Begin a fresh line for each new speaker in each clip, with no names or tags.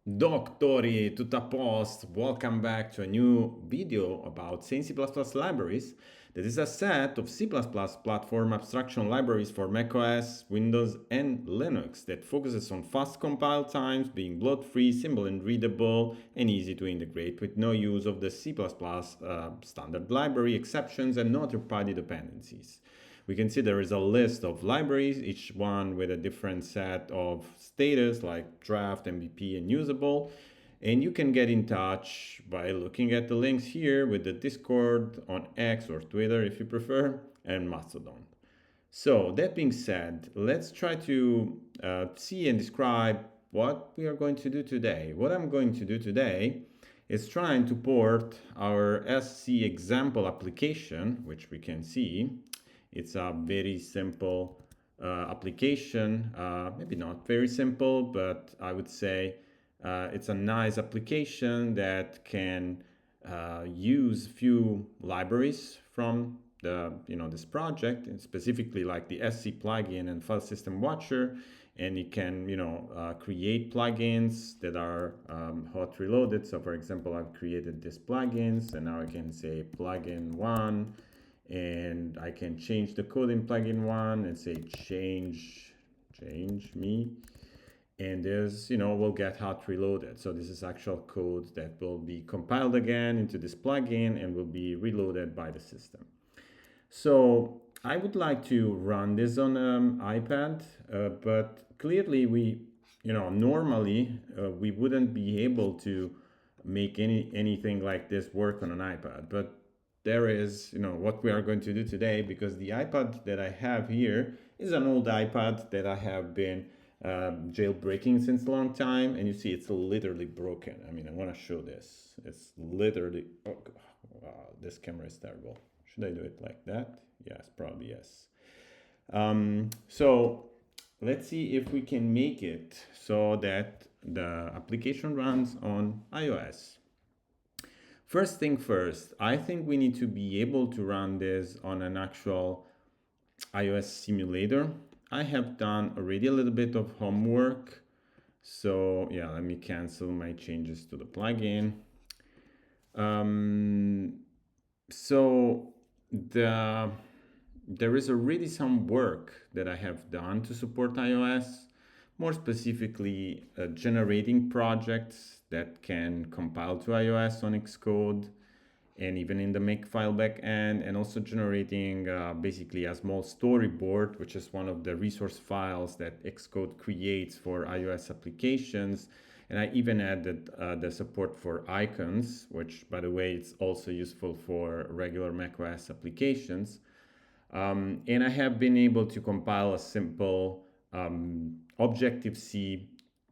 Doctori, tutto a post. Welcome back to a new video about Sane C Libraries. That is a set of C++ platform abstraction libraries for macOS, Windows, and Linux that focuses on fast compile times, being bloat-free, simple and readable, and easy to integrate with no use of the C++ standard library exceptions and no third-party dependencies. We can see there is a list of libraries, each one with a different set of status like draft, MVP, and usable. And you can get in touch by looking at the links here with the Discord on X or Twitter if you prefer, and Mastodon. So that being said, let's try to see and describe what we are going to do today. What I'm going to do today is trying to port our SCExample application, which we can see. It's a very simple application, maybe not very simple, but I would say it's a nice application that can use few libraries from this project, and specifically like the SC plugin and file system watcher, and it can create plugins that are hot reloaded. So for example, I've created these plugins, and now I can say plugin 1, and I can change the code in plugin 1 and say change me, and this will get hot reloaded. So this is actual code that will be compiled again into this plugin and will be reloaded by the system. So I would like to run this on iPad, but clearly we normally we wouldn't be able to make anything like this work on an iPad, but there is what we are going to do today, because the iPad that I have here is an old iPad that I have been jailbreaking since a long time, and you see it's literally broken. I mean, I want to show this. It's literally, oh wow, this camera is terrible. Should I do it like that? Yes, probably yes. So let's see if we can make it so that the application runs on iOS. First thing first, I think we need to be able to run this on an actual iOS simulator. I have done already a little bit of homework. So yeah, let me cancel my changes to the plugin. So there is already some work that I have done to support iOS, more specifically generating projects that can compile to iOS on Xcode and even in the Makefile backend, and also generating basically a small storyboard, which is one of the resource files that Xcode creates for iOS applications. And I even added the support for icons, which, by the way, it's also useful for regular macOS applications. And I have been able to compile a simple Objective-C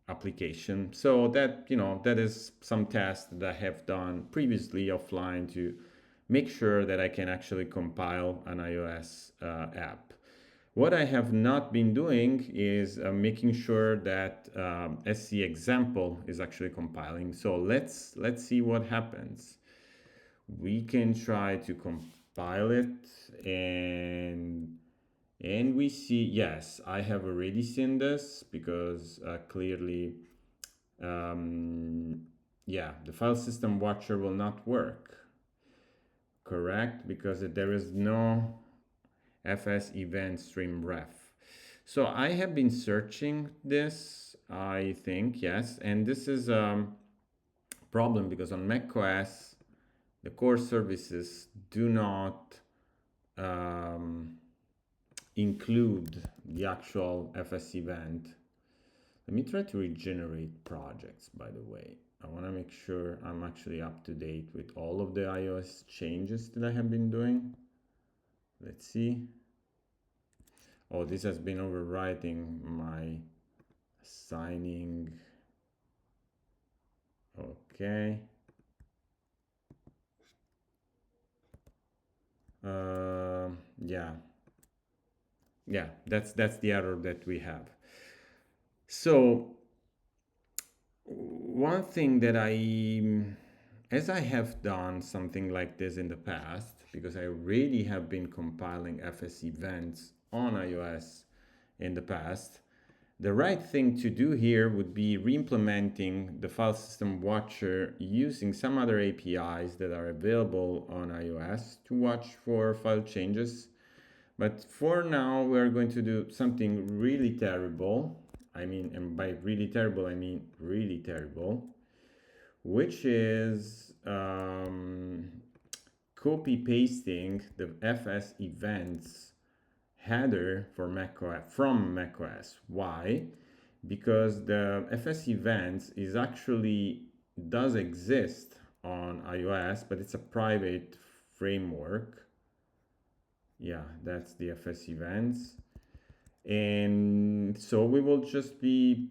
application. So that, that is some tasks that I have done previously offline to make sure that I can actually compile an iOS app. What I have not been doing is making sure that SCExample is actually compiling. So let's see what happens. We can try to compile it, and we see, yes, I have already seen this, because clearly, yeah, the file system watcher will not work, correct? Because there is no FSEvents stream ref. So I have been searching this, I think, yes, and this is a problem because on macOS, the core services do not include the actual FSEvent. Let me try to regenerate projects, by the way. I want to make sure I'm actually up to date with all of the iOS changes that I have been doing. Let's see. Oh, this has been overwriting my signing. Okay. Yeah, that's the error that we have. So one thing that as I have done something like this in the past, because I already have been compiling FSEvents on iOS in the past, The right thing to do here would be re-implementing the file system watcher using some other APIs that are available on iOS to watch for file changes. But for now, we're going to do something really terrible. I mean, and by really terrible, I mean really terrible, which is copy pasting the FSEvents header for macOS from macOS. Why? Because the FSEvents is actually does exist on iOS, but it's a private framework. Yeah, that's the FSEvents. And so we will just be,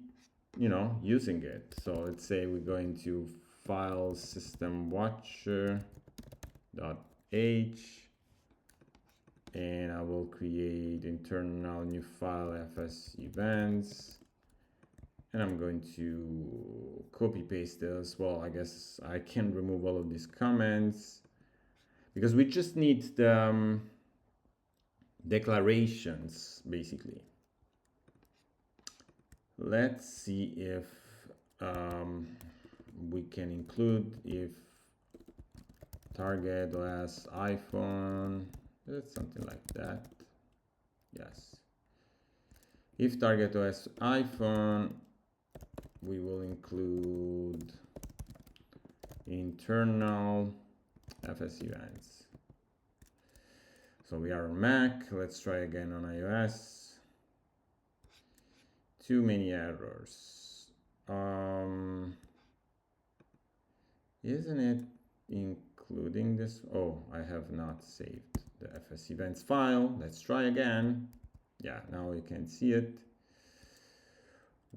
using it. So let's say we're going to file system watcher.h, and I will create internal new file FSEvents, and I'm going to copy paste this. Well, I guess I can remove all of these comments because we just need the declarations basically. Let's see if we can include if target OS iPhone, something like that. Yes. If target OS iPhone, we will include internal FSEvents. So we are on Mac. Let's try again on iOS. Too many errors. Isn't it including this? Oh, I have not saved the FSEvents file. Let's try again. Yeah, now you can see it.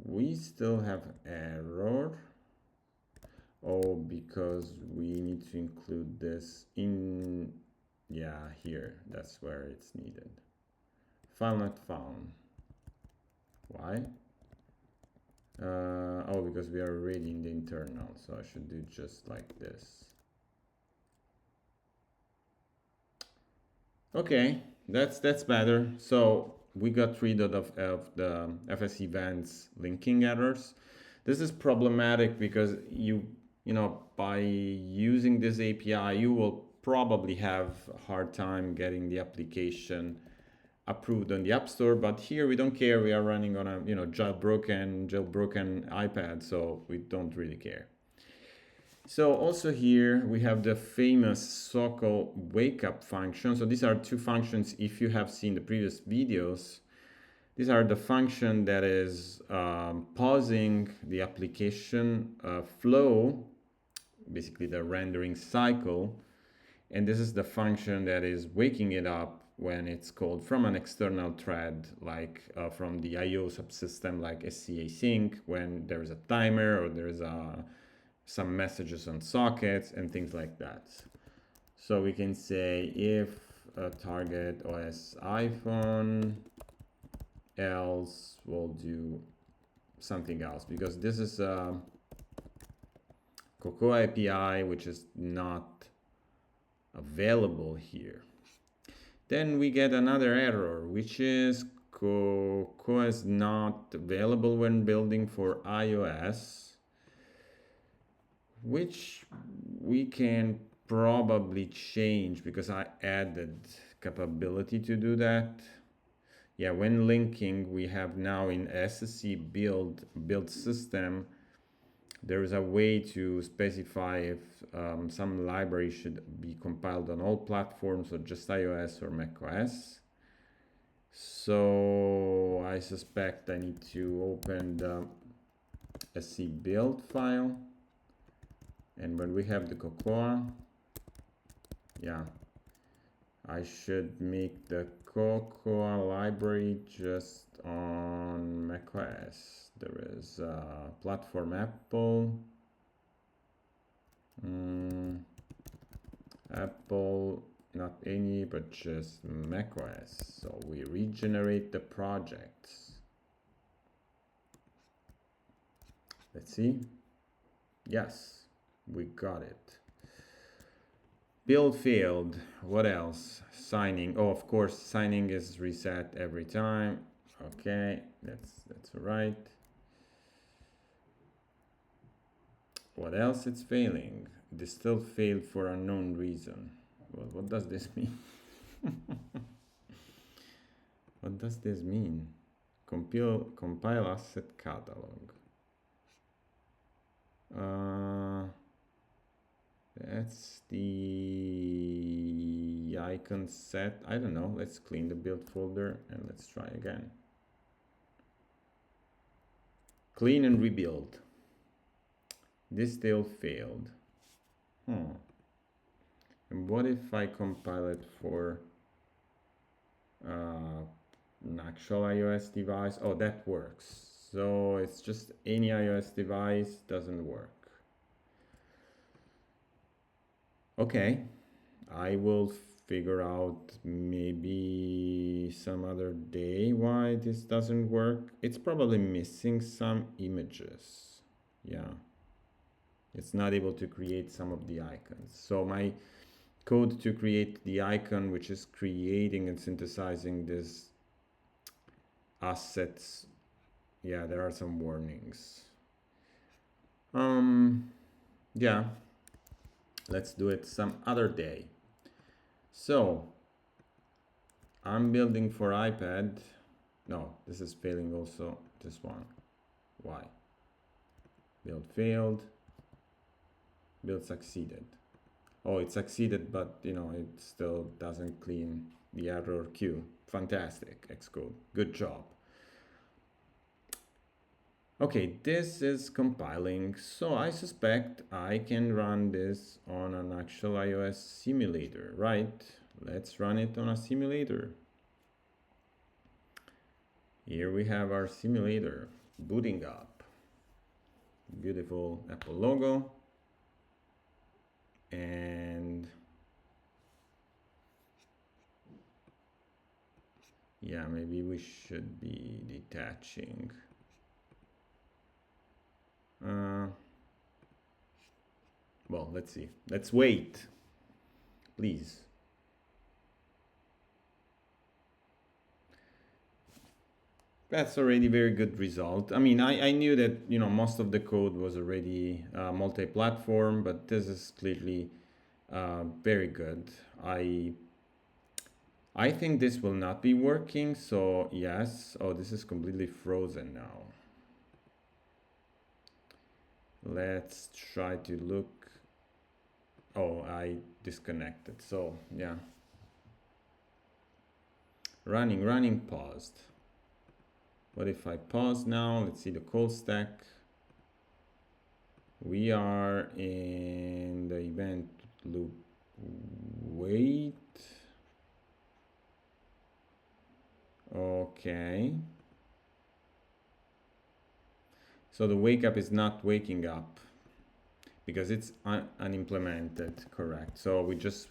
We still have error. Oh, because we need to include this in, yeah, here. That's where it's needed. File not found. Why? Oh, because we are already in the internal, so I should do just like this. Okay, that's better. So we got rid of the FSEvents linking errors. This is problematic because by using this API, you will probably have a hard time getting the application approved on the App Store, but here we don't care. We are running on a jailbroken iPad, so we don't really care. So also here we have the famous so-called wakeUp function. So these are two functions. If you have seen the previous videos, these are the function that is pausing the application flow, basically the rendering cycle, and this is the function that is waking it up when it's called from an external thread, like from the IO subsystem, like SCEasync, when there's a timer or there's some messages on sockets and things like that. So we can say if target OS iPhone, else we'll do something else, because this is a Cocoa API, which is not available here. Then we get another error, which is Cocoa is not available when building for iOS, which we can probably change because I added capability to do that. Yeah, when linking, we have now in SC build system, there is a way to specify if some library should be compiled on all platforms or just iOS or macOS. So I suspect I need to open the SC build file. And when we have the Cocoa, yeah, I should make the Cocoa library just on macOS. There is platform Apple, Apple, not any, but just macOS. So we regenerate the projects. Let's see. Yes, we got it. Build failed. What else? Signing. Oh, of course, signing is reset every time. Okay, that's all right. What else? It's failing. This still failed for unknown reason. Well, what does this mean? What does this mean? Compile asset catalog. That's the icon set. I don't know. Let's clean the build folder and let's try again. Clean and rebuild. This still failed. And what if I compile it for an actual iOS device? Oh, that works. So it's just any iOS device doesn't work. Okay, I will figure out maybe some other day why this doesn't work. It's probably missing some images. Yeah, it's not able to create some of the icons. So my code to create the icon, which is creating and synthesizing this assets, yeah, there are some warnings. Yeah, let's do it some other day. So I'm building for iPad. No, this is failing also, this one. Why? Build failed, build succeeded. Oh, it succeeded, but you know, it still doesn't clean the error queue. Fantastic, Xcode, good job. Okay, this is compiling, so I suspect I can run this on an actual iOS simulator, right? Let's run it on a simulator. Here we have our simulator booting up. Beautiful Apple logo. And yeah, maybe we should be detaching. Well, let's see. Let's wait, please. That's already very good result. I mean, I knew that, you know, most of the code was already multi-platform, but this is clearly very good. I think this will not be working, so yes. Oh, this is completely frozen now. Let's try to look. Oh, I disconnected. So yeah. Running, paused. What if I pause now? Let's see the call stack. We are in the event loop. Wait. Okay. So the wake up is not waking up because it's unimplemented, correct? So we just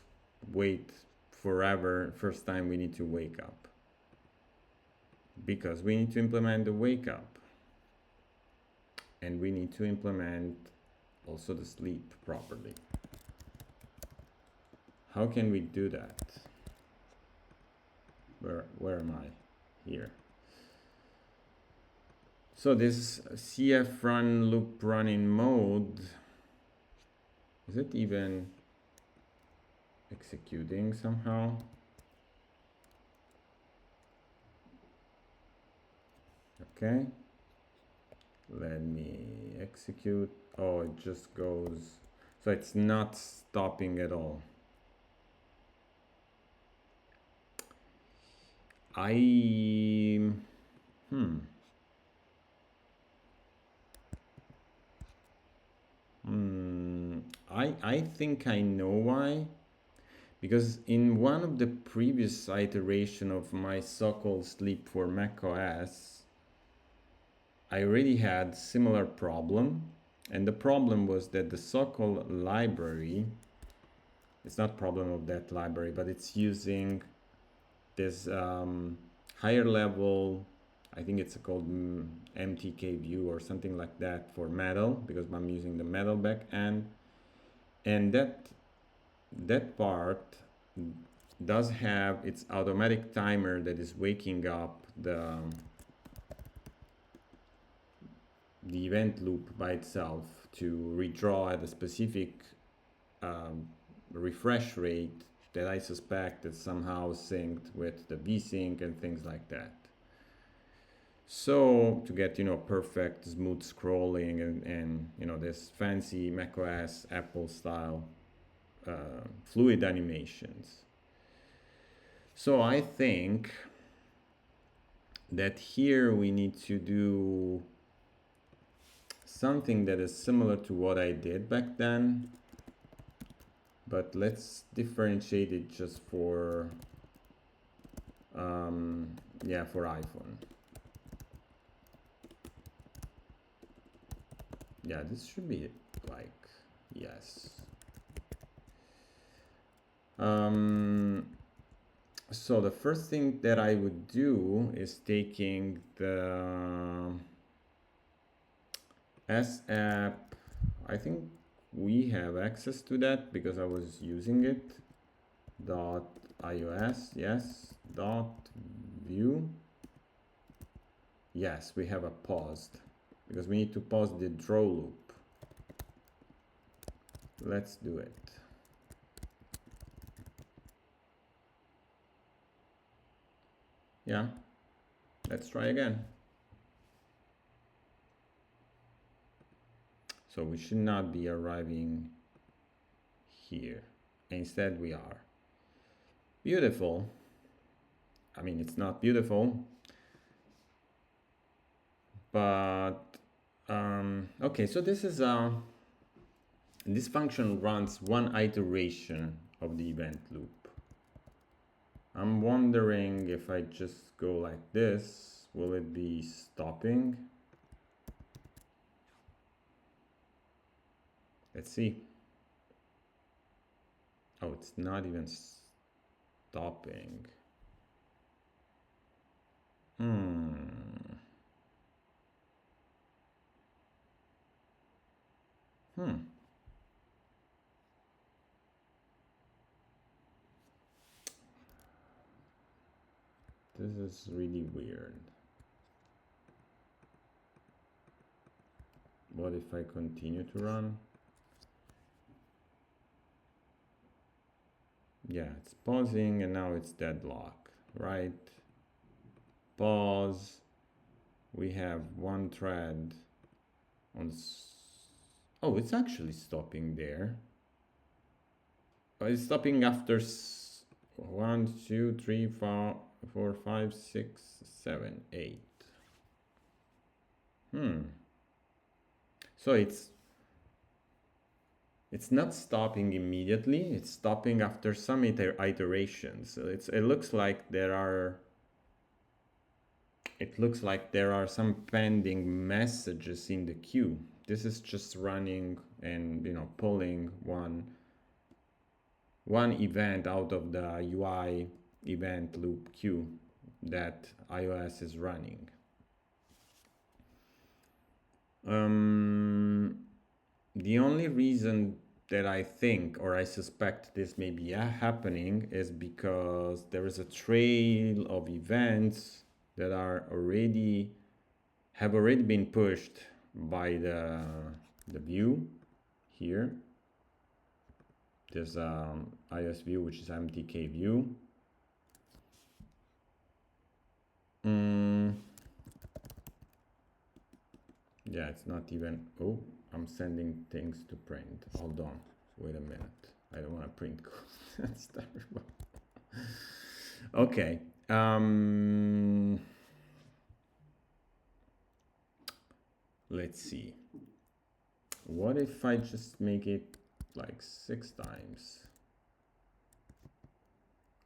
wait forever. First time we need to wake up because we need to implement the wake up and we need to implement also the sleep properly. How can we do that? Where am I? Here. So this CF run loop run in mode, is it even executing somehow? Okay, let me execute. Oh, it just goes, so it's not stopping at all. I think I know why. Because in one of the previous iteration of my so-called sleep for macOS, I already had similar problem. And the problem was that the so-called library, it's not problem of that library, but it's using this higher level, I think it's called MTK view or something like that for Metal, because I'm using the Metal backend. And that part does have its automatic timer that is waking up the the event loop by itself to redraw at a specific refresh rate that I suspect is somehow synced with the vsync and things like that. So to get, perfect smooth scrolling and this fancy macOS Apple style fluid animations. So I think that here we need to do something that is similar to what I did back then, but let's differentiate it just for for iPhone. Yeah, this should be like, yes. So the first thing that I would do is taking the S-app. I think we have access to that because I was using it. .iOS, yes. .view. Yes, we have a paused because we need to pause the draw loop. Let's do it. Yeah, let's try again. So we should not be arriving here. Instead we are. Beautiful. I mean, it's not beautiful, but okay, so this is this function runs one iteration of the event loop. I'm wondering if I just go like this, will it be stopping? Let's see. Oh, it's not even stopping. This is really weird. What if I continue to run? Yeah, it's pausing and now it's deadlock, right? Pause. We have one thread on. Oh, it's actually stopping there. Oh, it's stopping after 1, 2, 3, 4, 5, 6, 7, 8. So it's not stopping immediately. It's stopping after some iterations. So it looks like there are. It looks like there are some pending messages in the queue. This is just running and pulling one event out of the UI event loop queue that iOS is running. The only reason that I think or I suspect this may be happening is because there is a trail of events that are have already been pushed by the view here. There's iOS view, which is MTK view. Yeah, it's not even. Oh, I'm sending things to print. Hold on, wait a minute. I don't want to print code. That's terrible. Okay. Let's see. What if I just make it like 6 times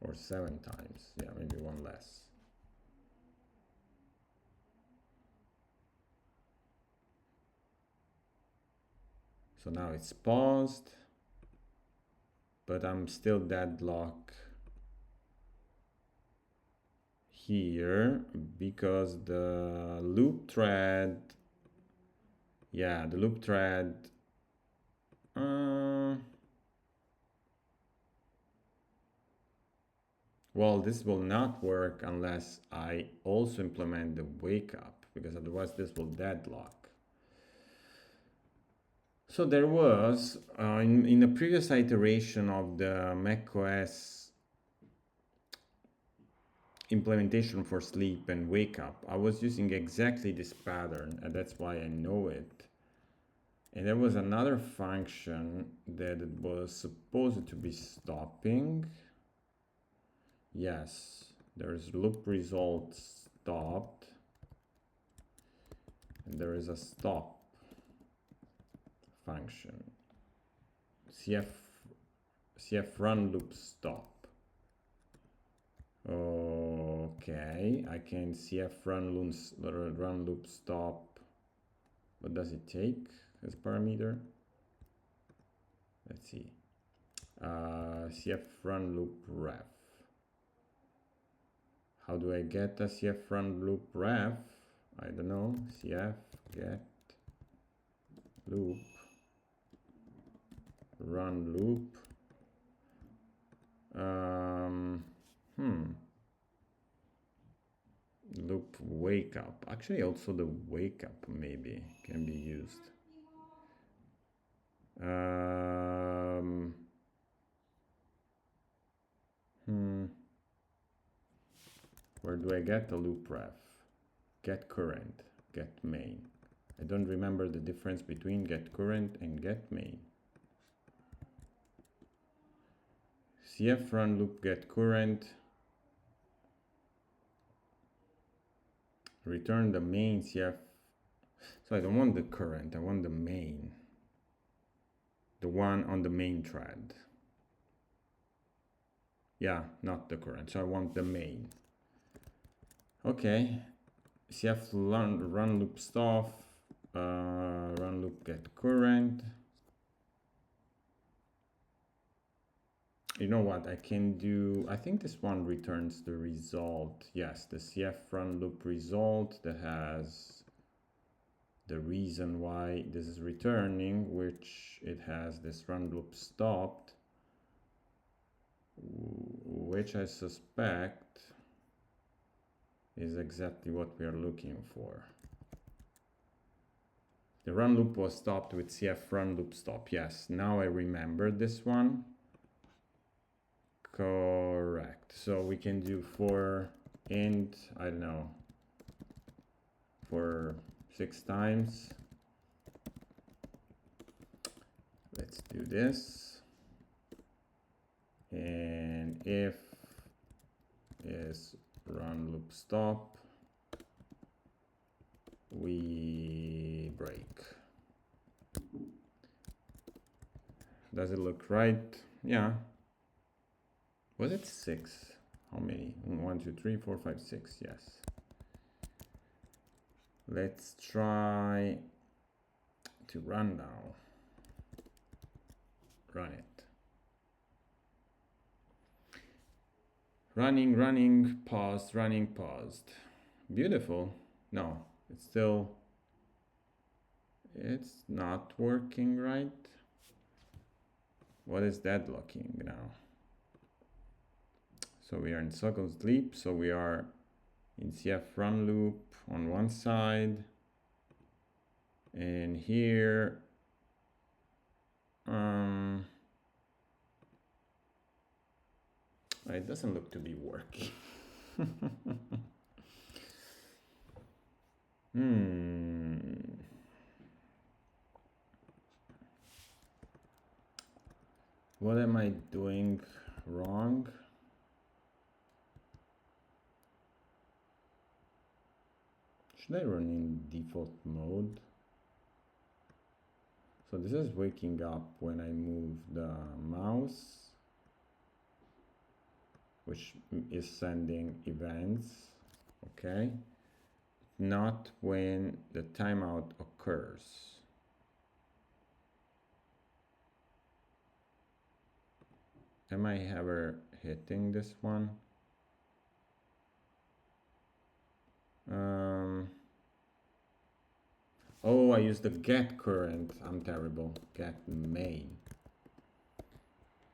or 7 times? Yeah, maybe one less. So now it's paused, but I'm still deadlock here because the loop thread, yeah, the loop thread, well, this will not work unless I also implement the wakeUp, because otherwise this will deadlock. So there was, in the previous iteration of the macOS implementation for sleep and wake up, I was using exactly this pattern, and that's why I know it. And there was another function that was supposed to be stopping. Yes, there's loop result stopped, and there is a stop function. CF run loop stop. Okay, I can CF run loop stop. What does it take as parameter? Let's see. CF run loop ref. How do I get a CF run loop ref? I don't know. CF get loop run loop. Loop wake up. Actually, also the wake up maybe can be used. Where do I get the loop ref? Get current, get main. I don't remember the difference between get current and get main. CF run loop get current. Return the main CF. So I don't want the current, I want the main. The one on the main thread. Yeah, not the current, so I want the main. Okay, CF run loop stop, run loop get current. You know what, I can do, I think this one returns the result. Yes, the CF run loop result that has the reason why this is returning, which it has this run loop stopped, which I suspect is exactly what we are looking for. The run loop was stopped with CF run loop stop. Yes, now I remember this one. Correct. So we can do for int, I don't know, for 6 times. Let's do this. And if is run loop stop, we break. Does it look right? Yeah. Was it 6? How many? 1, 2, 3, 4, 5, 6. Yes. Let's try to run now. Run it. Running, paused, running, paused. Beautiful. No, it's not working right. What is deadlocking now? So we are in cycle sleep, so we are in CF run loop on one side, and here it doesn't look to be working. What am I doing wrong? Should I run in default mode? So this is waking up when I move the mouse, which is sending events, okay? Not when the timeout occurs. Am I ever hitting this one? Oh, I used the get current. I'm terrible. Get main.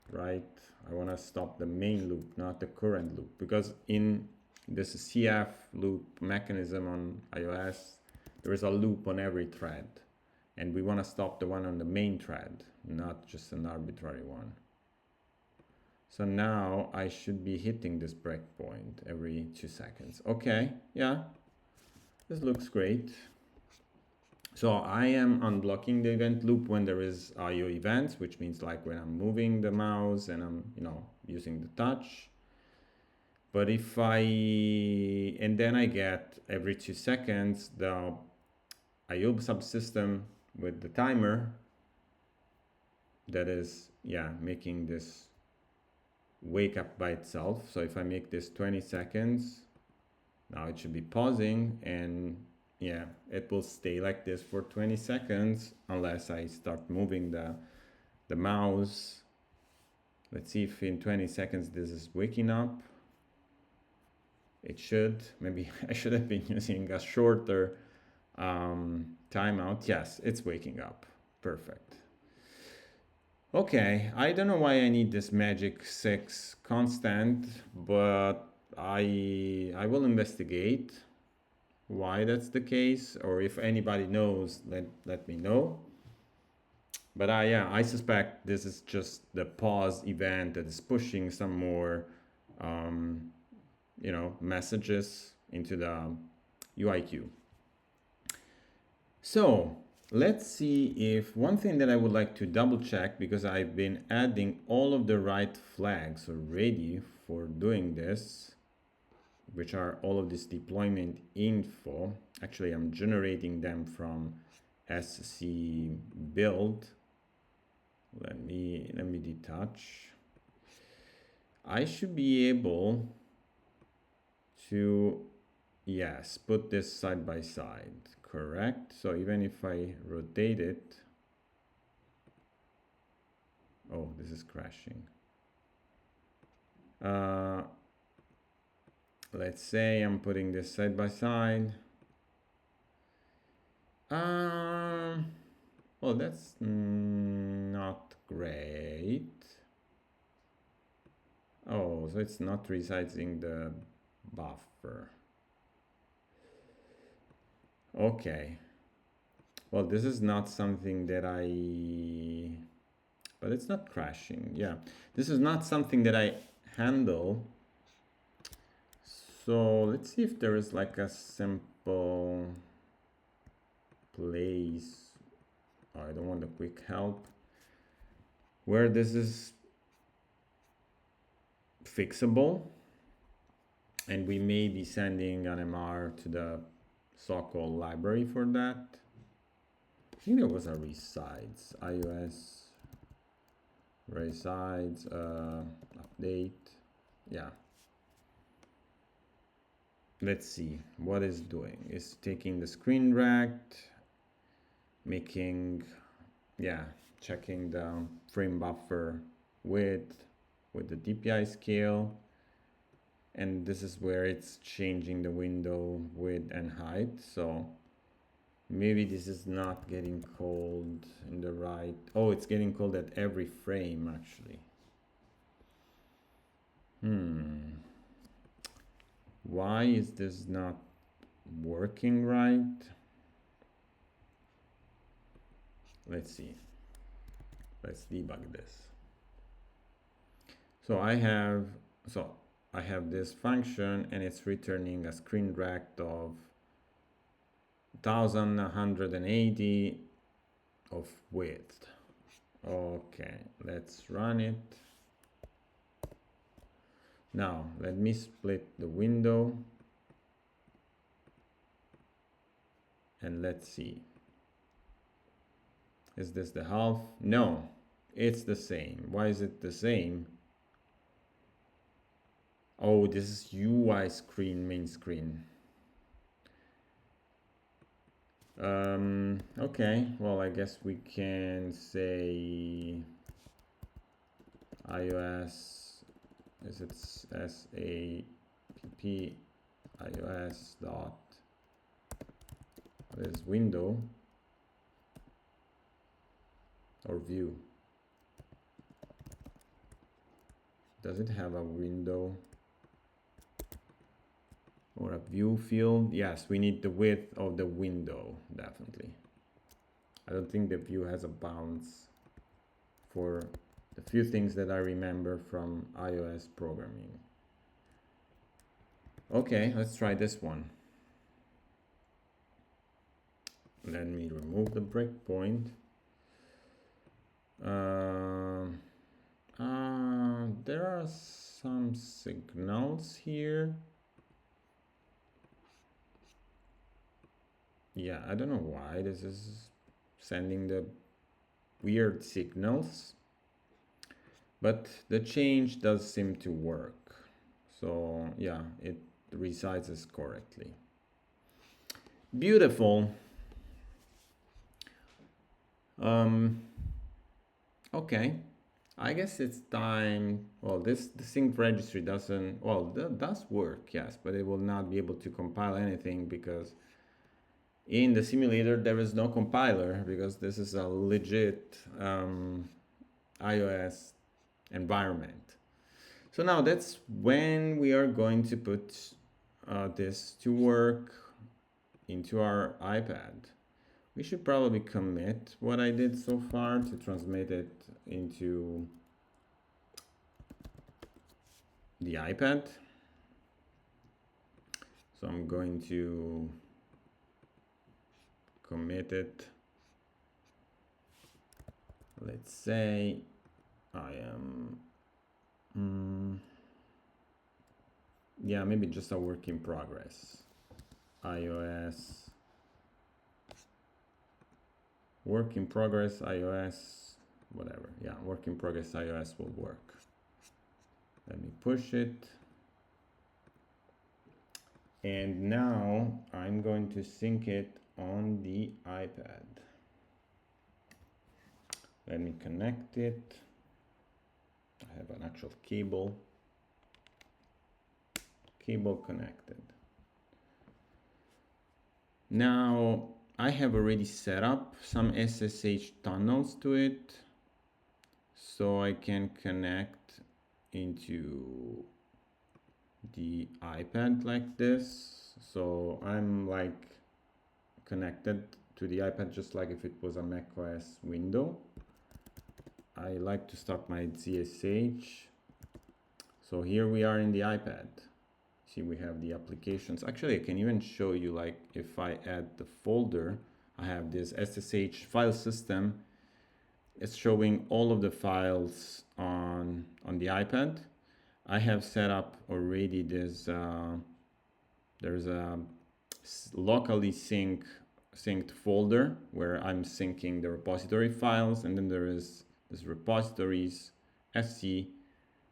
Right? I want to stop the main loop, not the current loop, because in this CF loop mechanism on iOS, there is a loop on every thread. And we want to stop the one on the main thread, not just an arbitrary one. So now I should be hitting this breakpoint every 2 seconds. Okay, yeah, this looks great. So I am unblocking the event loop when there is IO events, which means like when I'm moving the mouse and I'm, using the touch. But if and then I get every 2 seconds the IO subsystem with the timer that is, making this wake up by itself. So if I make this 20 seconds, now it should be pausing, and it will stay like this for 20 seconds unless I start moving the mouse. Let's see if in 20 seconds this is waking up. It should. Maybe I should have been using a shorter timeout. Yes, it's waking up. Perfect. Okay, I don't know why I need this magic 6 constant, but I will investigate why that's the case, or if anybody knows, let me know. But I suspect this is just the pause event that is pushing some more messages into the UI queue. So let's see if one thing that I would like to double check, because I've been adding all of the right flags already for doing this, which are all of this deployment info. Actually, I'm generating them from SC build. Let me detach. I should be able to, yes, put this side by side, correct? So even if I rotate it, oh, this is crashing. Let's say I'm putting this side by side. Well, that's not great. Oh, so it's not resizing the buffer. Okay. Well, this is not something that but it's not crashing. Yeah, this is not something that I handle. So let's see if there is like a simple place. Oh, I don't want the quick help where this is fixable, and we may be sending an MR to the SCExample library for that. I think there was a resize, iOS resize update. Yeah. Let's see what it's doing. It's taking the screen rect, making, checking the frame buffer width with the DPI scale. And this is where it's changing the window width and height. So maybe this is not getting called in the right. Oh, it's getting called at every frame actually. Why is this not working right? Let's see. Let's debug this. So I have this function, and it's returning a screen rect of 1180 of width. Okay, let's run it. Now let me split the window and let's see. Is this the half? No, it's the same. Why is it the same? Oh, this is UI screen, main screen. Okay, well, I guess we can say iOS, is it SAPP iOS dot, what is window or view? Does it have a window or a view field? Yes, we need the width of the window, definitely. I don't think the view has a bounds for the few things that I remember from iOS programming. Okay, let's try this one. Let me remove the breakpoint. There are some signals here. Yeah, I don't know why this is sending the weird signals, but the change does seem to work. So yeah, it resizes correctly. Beautiful. Okay, I guess it's time. Well, the sync registry doesn't, well, that does work, yes, but it will not be able to compile anything because in the simulator there is no compiler, because this is a legit iOS environment. So now that's when we are going to put this to work into our iPad. We should probably commit what I did so far to transmit it into the iPad. So I'm going to commit it. Let's say I am, yeah, maybe just a work in progress. iOS, work in progress, iOS, whatever. Yeah, work in progress, iOS will work. Let me push it. And now I'm going to sync it on the iPad. Let me connect it. I have an actual cable connected. Now I have already set up some SSH tunnels to it, so I can connect into the iPad like this. So I'm like connected to the iPad just like if it was a macOS window. I like to start my ZSH. So here we are in the iPad. See, we have the applications. Actually, I can even show you, like, if I add the folder, I have this SSH file system. It's showing all of the files on the iPad. I have set up already this, there's a locally synced folder where I'm syncing the repository files, and then there is this repositories SC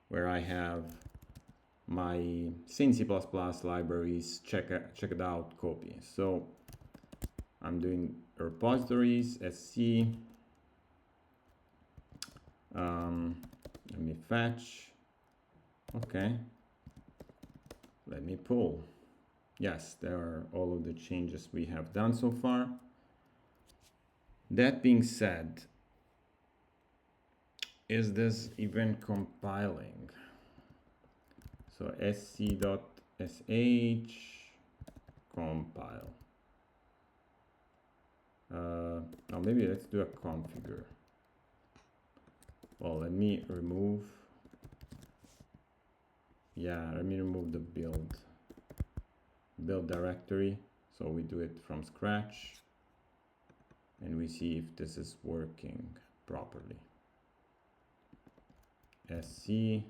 where I have my Sane C libraries check it out copy. So I'm doing repositories SC. Let me fetch. Okay. Let me pull. Yes, there are all of the changes we have done so far. That being said, is this even compiling? So sc.sh compile. Now maybe let's do a configure. Well, let me remove. Yeah, let me remove the build directory. So we do it from scratch and we see if this is working properly. SC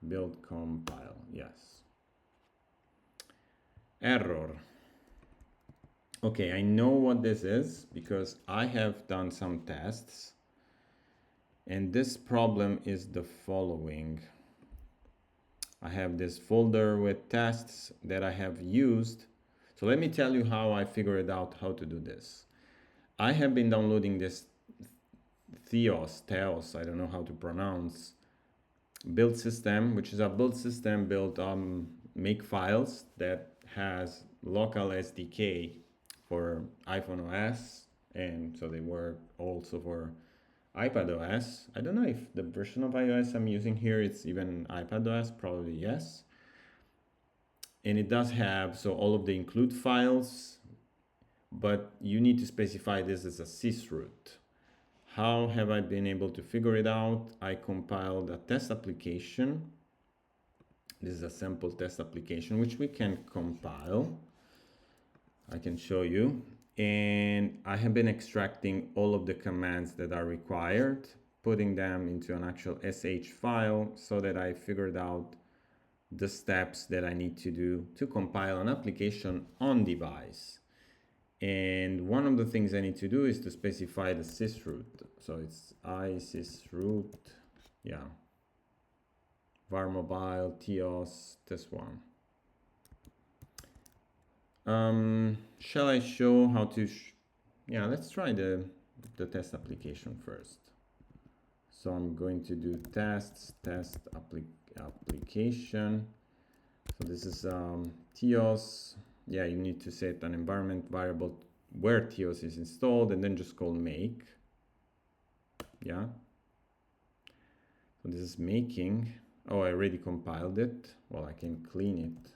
build compile, yes. Error. Okay, I know what this is because I have done some tests, and this problem is the following. I have this folder with tests that I have used. So let me tell you how I figured out how to do this. I have been downloading this Theos, I don't know how to pronounce, build system, which is a build system built on Makefiles that has local SDK for iPhone OS, and so they work also for iPad OS. I don't know if the version of iOS I'm using here it's even iPad OS, probably yes. And it does have, so all of the include files but you need to specify this as a sysroot. How have I been able to figure it out? I compiled a test application. This is a sample test application, which we can compile. I can show you. And I have been extracting all of the commands that are required, putting them into an actual sh file so that I figured out the steps that I need to do to compile an application on device. And one of the things I need to do is to specify the sysroot. So it's isysroot, yeah, var mobile, TOS, this one. Shall I show how to, yeah, let's try the test application first. So I'm going to do test application. So this is TOS. Yeah, you need to set an environment variable where TOS is installed and then just call make. Yeah. So this is making. Oh, I already compiled it. Well, I can clean it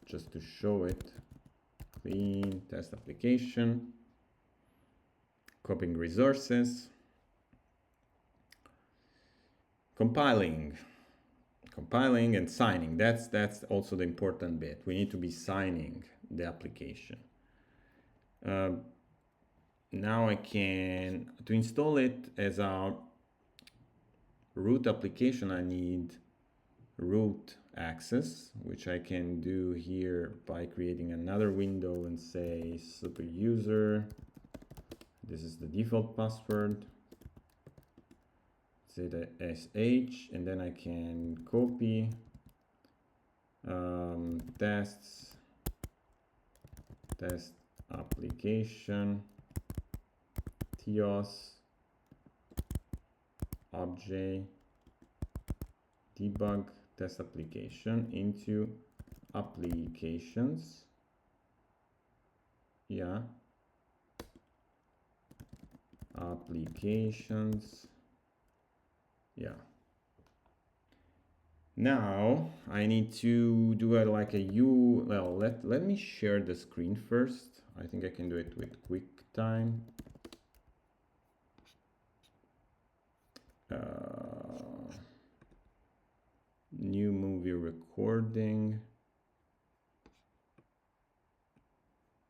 just to show it. Clean test application. Copying resources. Compiling and signing. That's also the important bit. We need to be signing the application. Now I can, to install it as a root application, I need root access, which I can do here by creating another window and say super user. This is the default password. Say the sh, and then I can copy test application TOS obj debug test application into applications. Yeah, applications. Yeah. Now I need to do it like a U. Well, let me share the screen first. I think I can do it with QuickTime. New movie recording.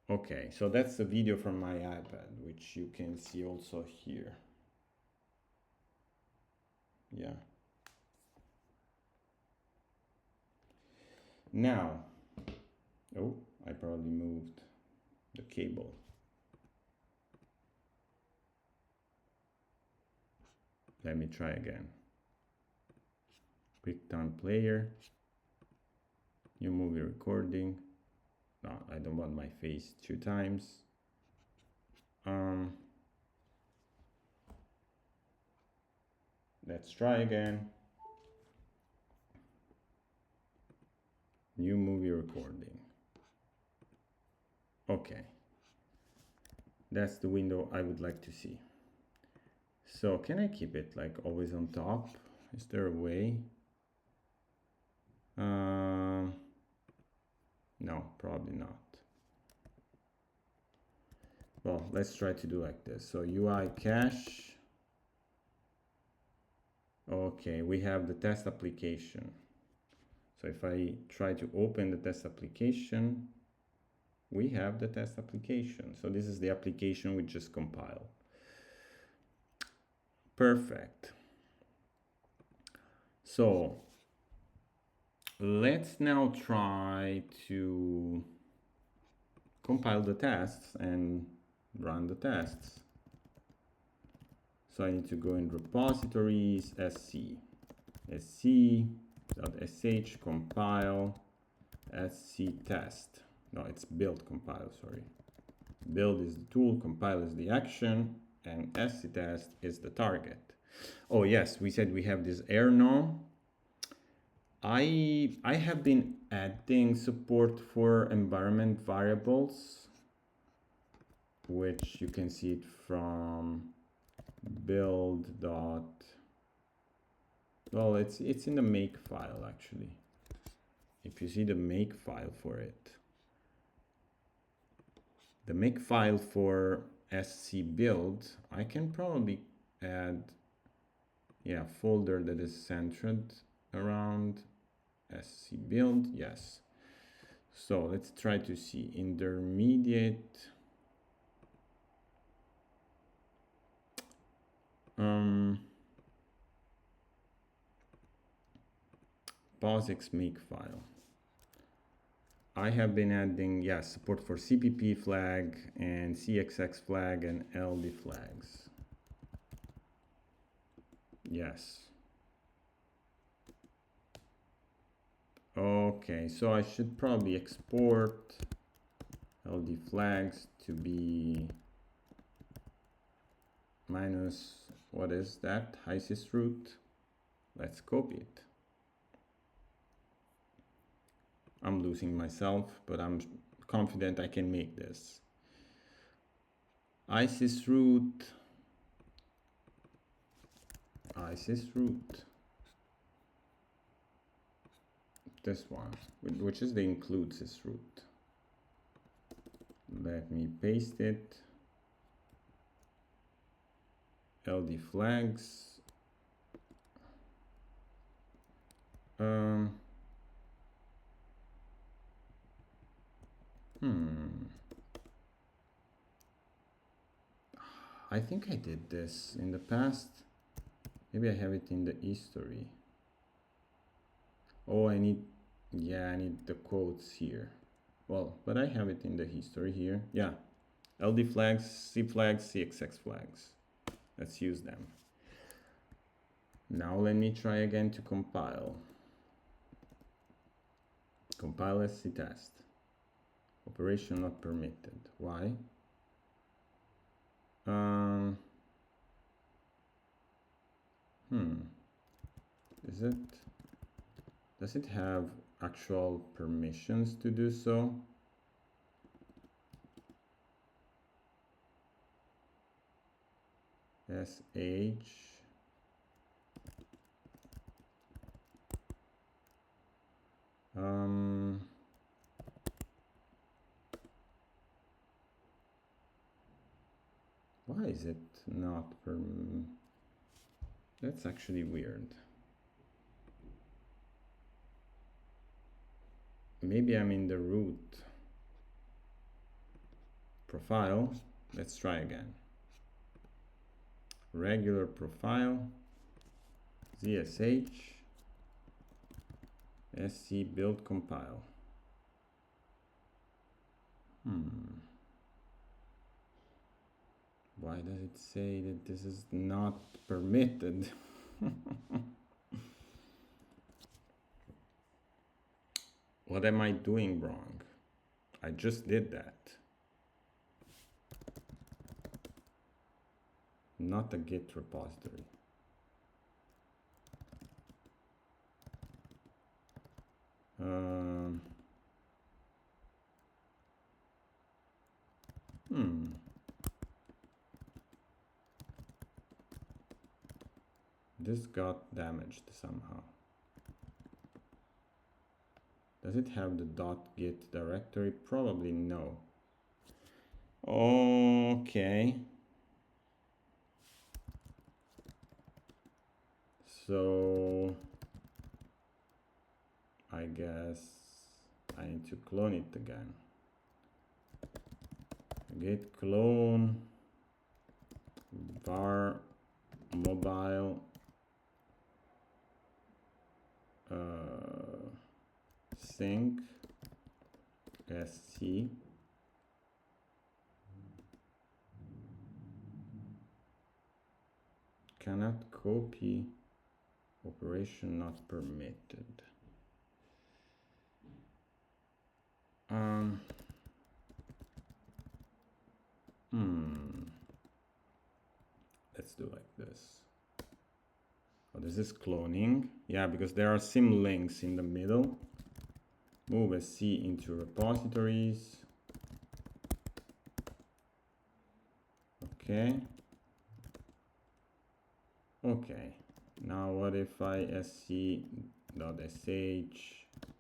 Okay, so that's the video from my iPad, which you can see also here. Yeah. Now, oh, I probably moved the cable. Let me try again. QuickTime player, new movie recording. No, I don't want my face 2 times. Let's try again. New movie recording. Okay. That's the window I would like to see. So can I keep it like always on top? Is there a way? No, probably not. Well, let's try to do like this. So UI cache. Okay, we have the test application. So if I try to open the test application, we have the test application. So this is the application we just compiled. Perfect. So let's now try to compile the tests and run the tests. So I need to go in repositories, sc.sh compile SCTest. No, it's build compile, sorry. Build is the tool, compile is the action, and SCTest is the target. Oh yes, we said we have this error now. I have been adding support for environment variables, which you can see it from build dot. Well, it's in the make file actually. If you see the make file for it. The make file for SC build, I can probably add, yeah, folder that is centered around SC build, yes. So let's try to see intermediate. POSIX make file. I have been adding, yes, support for CPP flag and CXX flag and LD flags. Yes. Okay, so I should probably export LD flags to be minus, what is that? isysroot. Let's copy it. I'm losing myself, but I'm confident I can make this. isysroot. This one, which is the include sysroot. Let me paste it. LD flags. I think I did this in the past. Maybe I have it in the history. Oh, I need the quotes here. Well, but I have it in the history here. Yeah, LD flags, C flags, CXX flags. Let's use them. Now let me try again to compile. Compile SCTest. Operation not permitted. Why? Does it have actual permissions to do so? SH. Why is it not That's actually weird. Maybe I'm in the root profile. Let's try again. Regular profile, ZSH, SC build compile. Why does it say that this is not permitted? What am I doing wrong? I just did that. Not a Git repository. This got damaged somehow. Does it have the .git directory? Probably no. Okay. So I guess I need to clone it again. Git clone var mobile sync sc cannot copy, operation not permitted. Let's do like this. Oh, this is cloning. Yeah, because there are symlinks in the middle. Move SC into repositories. Okay. Okay. Now what if I sc.sh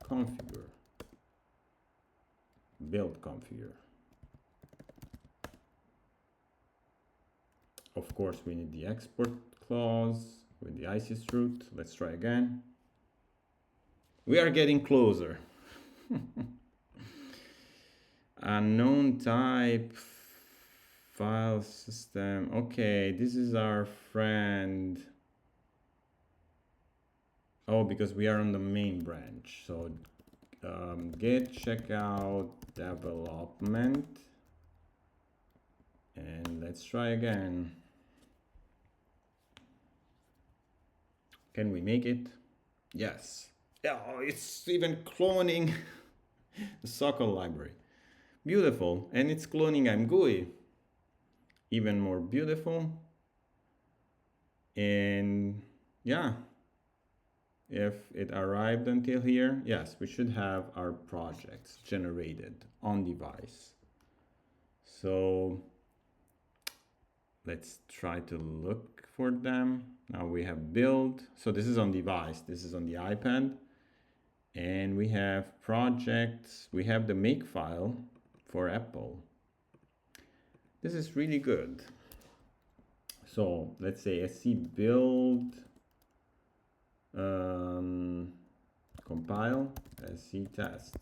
configure, build configure. Of course, we need the export clause with the isysroot. Let's try again. We are getting closer. Unknown type, file system. Okay, this is our friend. Oh, because we are on the main branch. So git checkout development. And let's try again. Can we make it? Yes. Oh, it's even cloning the SCExample library. Beautiful. And it's cloning ImGUI. Even more beautiful. And yeah, if it arrived until here, yes, we should have our projects generated on device. So let's try to look for them. Now we have build. So this is on device. This is on the iPad. And we have projects. We have the make file for Apple. This is really good. So let's say SC build, compile, SCTest.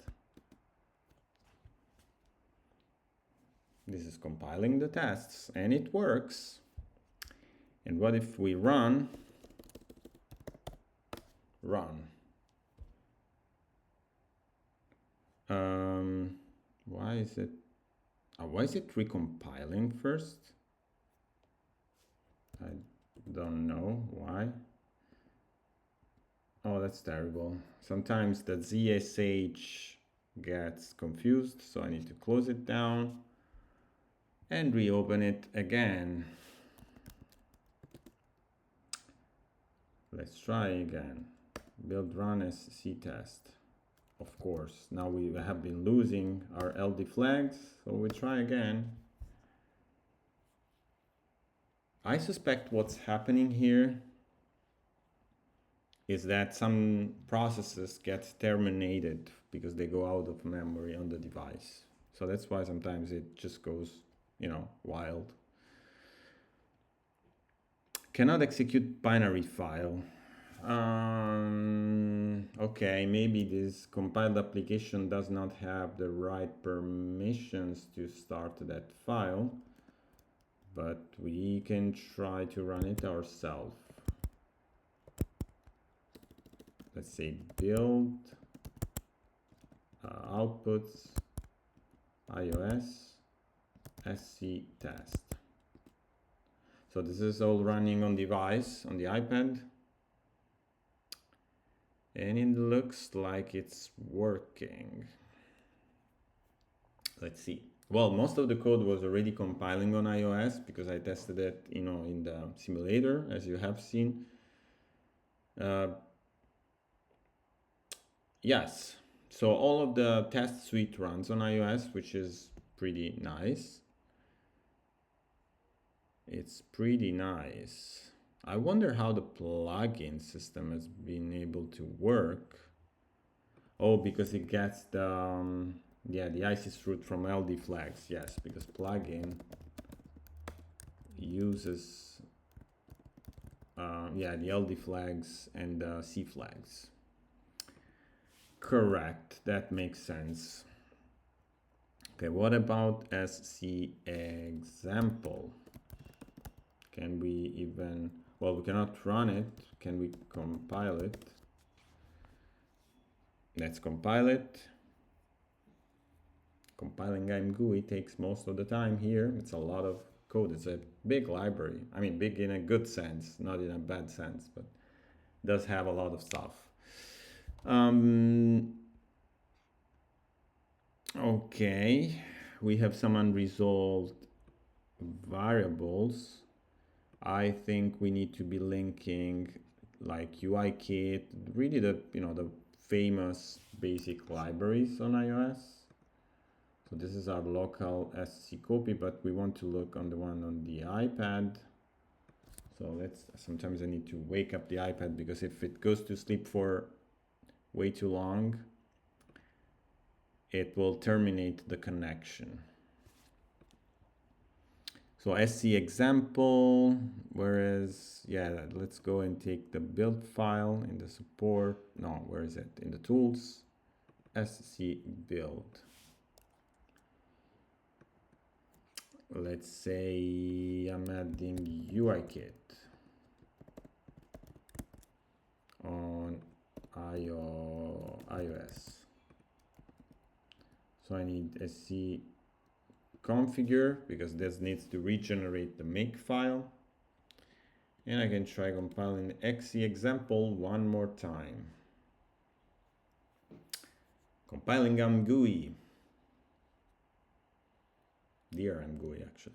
This is compiling the tests and it works. And what if we run? Why is it recompiling first? I don't know why. Oh, that's terrible. Sometimes the ZSH gets confused, so I need to close it down and reopen it again. Let's try again. Build run SCTest. Of course, now we have been losing our LD flags, so we try again. I suspect what's happening here is that some processes get terminated because they go out of memory on the device. So that's why sometimes it just goes, wild. Cannot execute binary file. Okay, maybe this compiled application does not have the right permissions to start that file, but we can try to run it ourselves. Let's say build outputs iOS SCTest. So this is all running on device, on the iPad. And it looks like it's working. Let's see. Well, most of the code was already compiling on iOS because I tested it, in the simulator, as you have seen. Yes, so all of the test suite runs on iOS, which is pretty nice. It's pretty nice. I wonder how the plugin system has been able to work. Oh, because it gets the isysroot from LD flags. Yes, because plugin uses the LD flags and the C flags. Correct, that makes sense. Okay, what about SCExample? Can we even, well, we cannot run it. Can we compile it? Let's compile it. Compiling ImGUI takes most of the time here. It's a lot of code. It's a big library. I mean, big in a good sense, not in a bad sense, but it does have a lot of stuff. Okay, we have some unresolved variables. I think we need to be linking like UIKit, really the famous basic libraries on iOS. So this is our local SC copy, but we want to look on the one on the iPad. So sometimes I need to wake up the iPad because if it goes to sleep for way too long, it will terminate the connection. So SCExample, whereas, yeah, let's go and take the build file in the support. No, where is it? In the tools, SC build. Let's say I'm adding UIKit on iOS. So I need SC configure because this needs to regenerate the make file. And I can try compiling SCExample one more time. Compiling GUI. Dear GUI actually.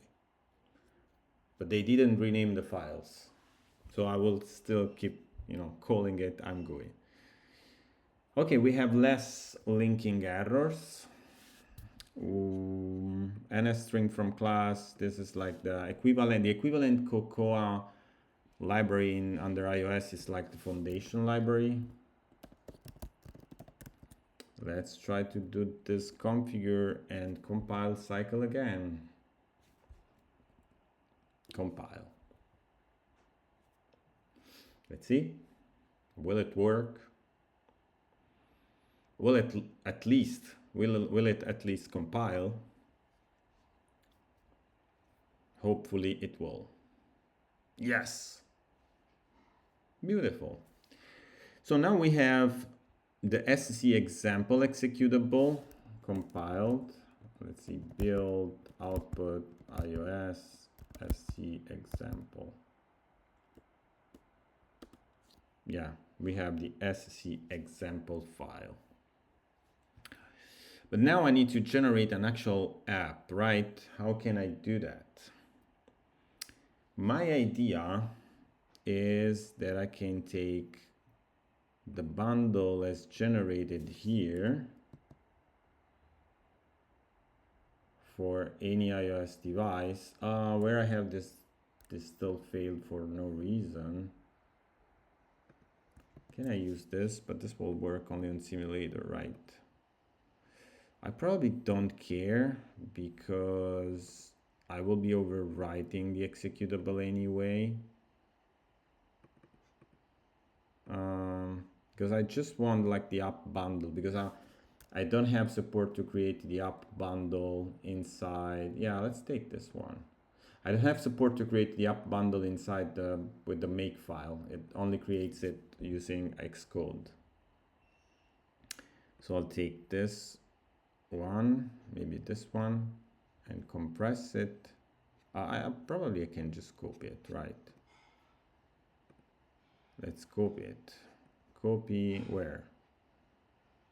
But they didn't rename the files. So I will still keep, calling it GUI. Okay, we have less linking errors. NS string from class. This is like the equivalent Cocoa library under iOS is like the foundation library. Let's try to do this configure and compile cycle again. Compile. Let's see. Will it work? Will it at least compile? Hopefully it will. Yes. Beautiful. So now we have the SCExample executable compiled. Let's see, build output iOS SCExample. Yeah, we have the SCExample file. But now I need to generate an actual app, right? How can I do that? My idea is that I can take the bundle as generated here for any iOS device. Where I have this still failed for no reason. Can I use this? But this will work only on simulator, right? I probably don't care because I will be overwriting the executable anyway. Because I just want like the app bundle, because I don't have support to create the app bundle inside. Yeah, let's take this one. I don't have support to create the app bundle inside with the make file. It only creates it using Xcode. So I'll take this one, maybe this one, and compress it. I can just copy it, right? Let's copy it. Copy where?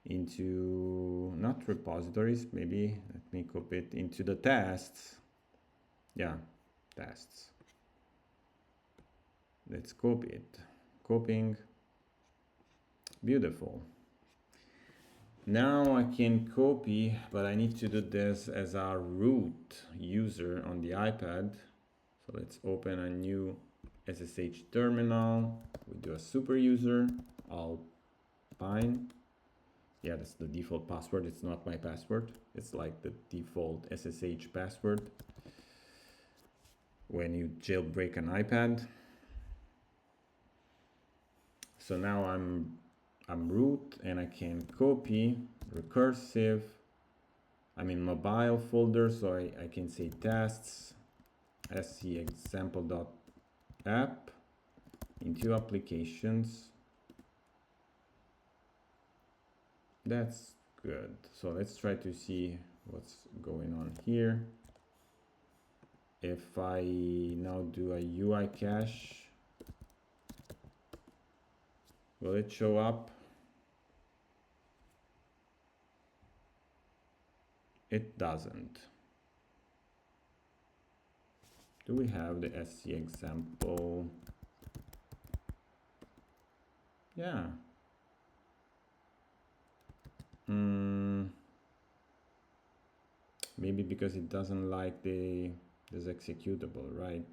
Into, not repositories, maybe. Let me copy it into the tests. Yeah, tests. Let's copy it. Copying. Beautiful. Now I can copy, but I need to do this as our root user on the iPad. So let's open a new SSH terminal. We do a super user, Alpine. Yeah, that's the default password. It's not my password. It's like the default SSH password when you jailbreak an iPad. So now I'm root, and I can copy recursive. I'm in mobile folder, so I can say tests, SCExample.app into applications. That's good. So let's try to see what's going on here. If I now do a UI cache, will it show up? It doesn't. Do we have the SCExample? Yeah. Maybe because it doesn't like this executable, right?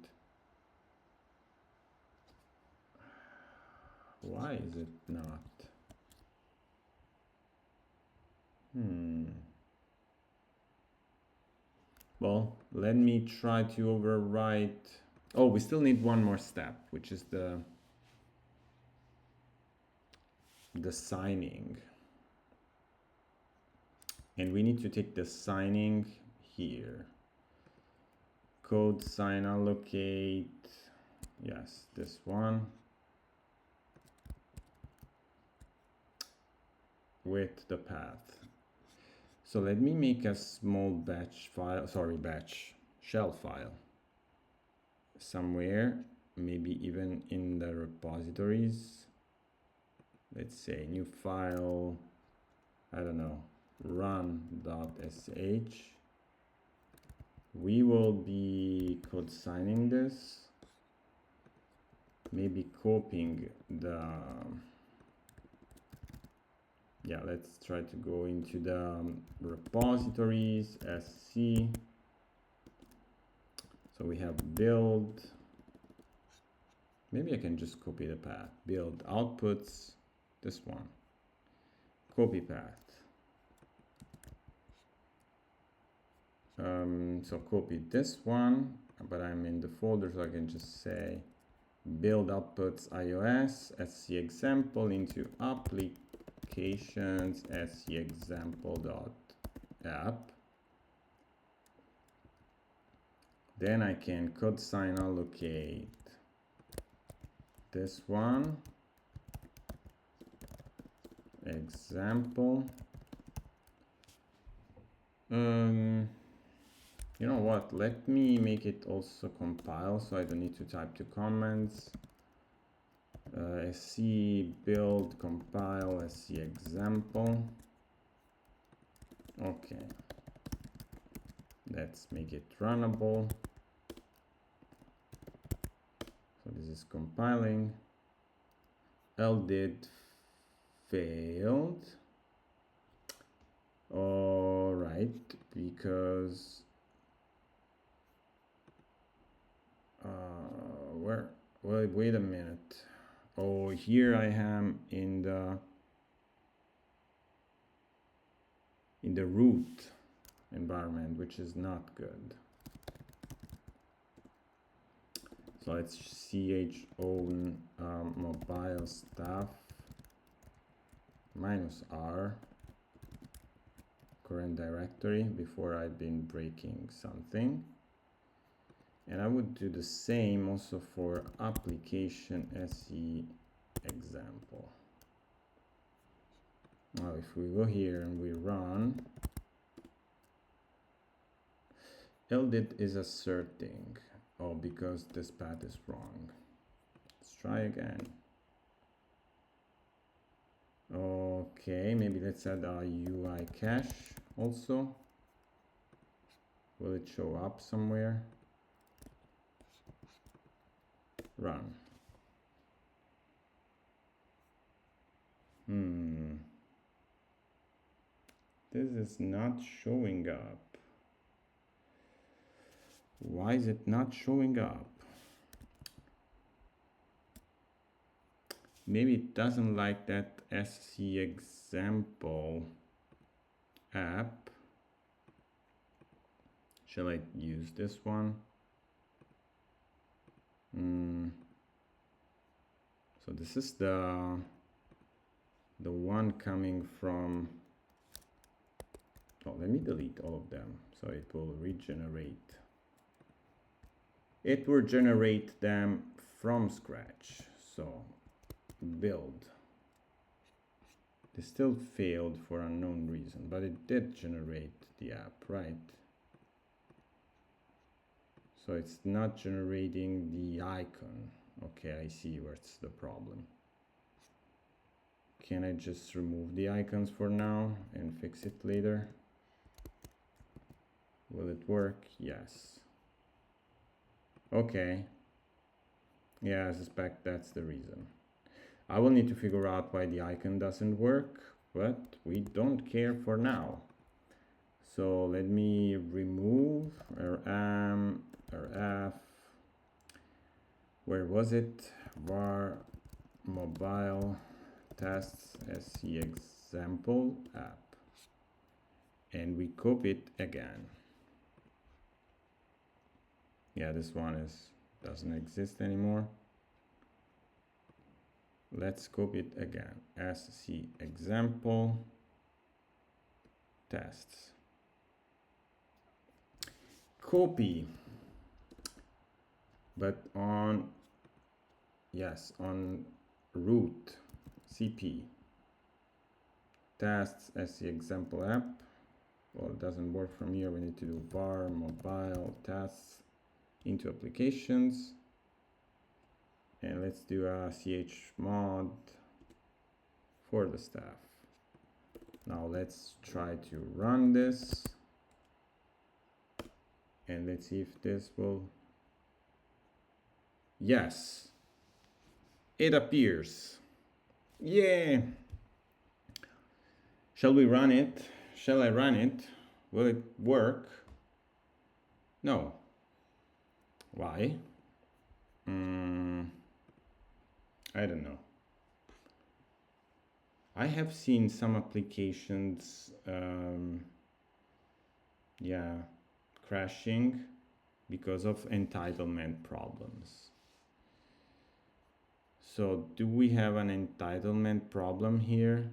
Why is it not? Well, Let me try to overwrite. Oh, we still need one more step, which is the signing. And we need to take the signing here. Code sign allocate. Yes, this one. With the path. So let me make a small batch file, sorry, batch shell file somewhere, maybe even in the repositories. Let's say new file, I don't know, run.sh. We will be code signing this, maybe copying the, yeah, let's try to go into the repositories, SC. So we have build, maybe I can just copy the path, build outputs, this one, copy path. So copy this one, but I'm in the folder, so I can just say build outputs iOS, SCExample into applications, SCExample.app. Then I can code sign allocate this one, example. You know what, let me make it also compile so I don't need to type two comments. SC build compile SCExample. Okay, let's make it runnable. So this is compiling. LDID failed. All right, because wait a minute. Oh, here I am in the root environment, which is not good. So let's own mobile staff -r current directory before I've been breaking something. And I would do the same also for application SCExample. Now if we go here and we run, LDID is asserting, oh, because this path is wrong. Let's try again. Okay, maybe let's add a UI cache also. Will it show up somewhere? Run. This is not showing up. Why is it not showing up? Maybe it doesn't like that SCExample.app. Shall I use this one? So this is the one coming from, oh, let me delete all of them so it will regenerate. It will generate them from scratch. So build. This still failed for unknown reason, but it did generate the app, right? So it's not generating the icon. Okay, I see where's the problem. Can I just remove the icons for now and fix it later? Will it work? Yes. Okay. Yeah, I suspect that's the reason. I will need to figure out why the icon doesn't work, but we don't care for now. So let me remove rf, where was it? Var mobile tests SCExample.app, and we copy it again. Yeah, this one doesn't exist anymore. Let's copy it again. SCExample tests. Copy. But on, yes, on root cp tests SCExample.app. Well, it doesn't work from here. We need to do var mobile tests into applications. And let's do a chmod for the staff. Now let's try to run this. And let's see if this will. Yes, it appears. Yeah. Shall we run it? Shall I run it? Will it work? No. Why? I don't know. I have seen some applications, yeah, crashing because of entitlement problems. So do we have an entitlement problem here?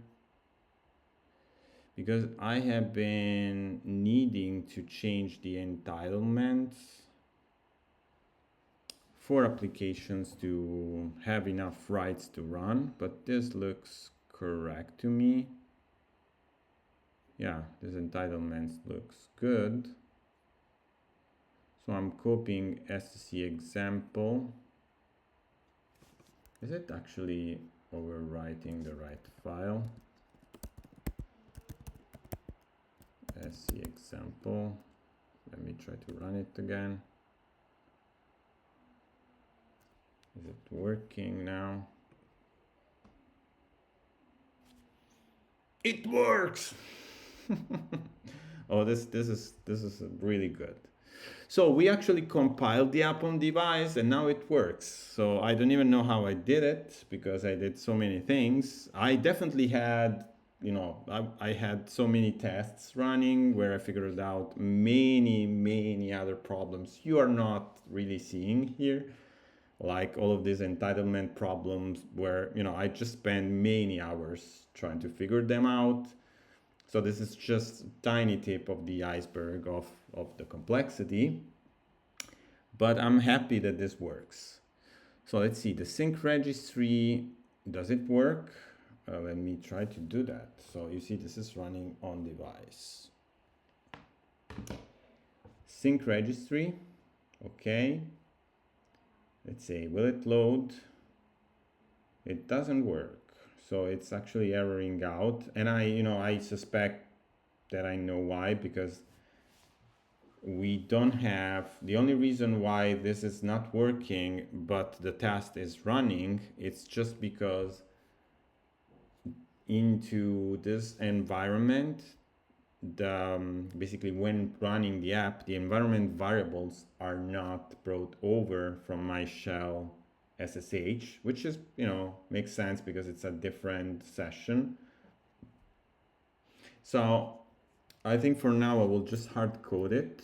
Because I have been needing to change the entitlements for applications to have enough rights to run, but this looks correct to me. Yeah, this entitlements looks good. So I'm copying SCExample. Is it actually overwriting the right file? SCExample. Let me try to run it again. Is it working now? It works. Oh, this is really good. So we actually compiled the app on device and now it works. So I don't even know how I did it because I did so many things. I definitely had, you know, I had so many tests running where I figured out many other problems you are not really seeing here. Like all of these entitlement problems where, you know, I just spent many hours trying to figure them out. So this is just a tiny tip of the iceberg of the complexity. But I'm happy that this works. So let's see, the sync registry, does it work? Let me try to do that. So you see this is running on device. Sync registry, okay. Let's see, will it load? It doesn't work. So it's actually erroring out. And I suspect that I know why, because we don't have, the only reason why this is not working, but the test is running, it's just because into this environment, basically when running the app, the environment variables are not brought over from my shell SSH, which is, makes sense because it's a different session. So I think for now I will just hard code it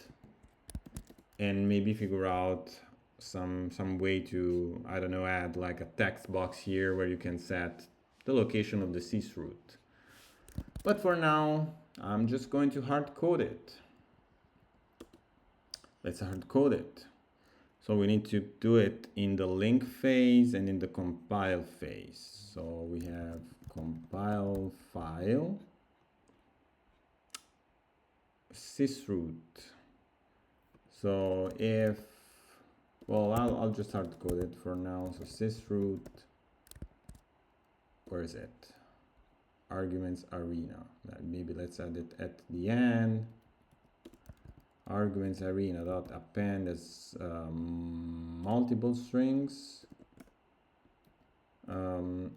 and maybe figure out some way to, I don't know, add like a text box here where you can set the location of the sysroot. But for now, I'm just going to hard code it. Let's hard code it. So we need to do it in the link phase and in the compile phase. So we have compile file, sysroot. So if, well, I'll just hard code it for now. So sysroot, where is it? Arguments arena. Maybe let's add it at the end. Arguments arena dot append as multiple strings. So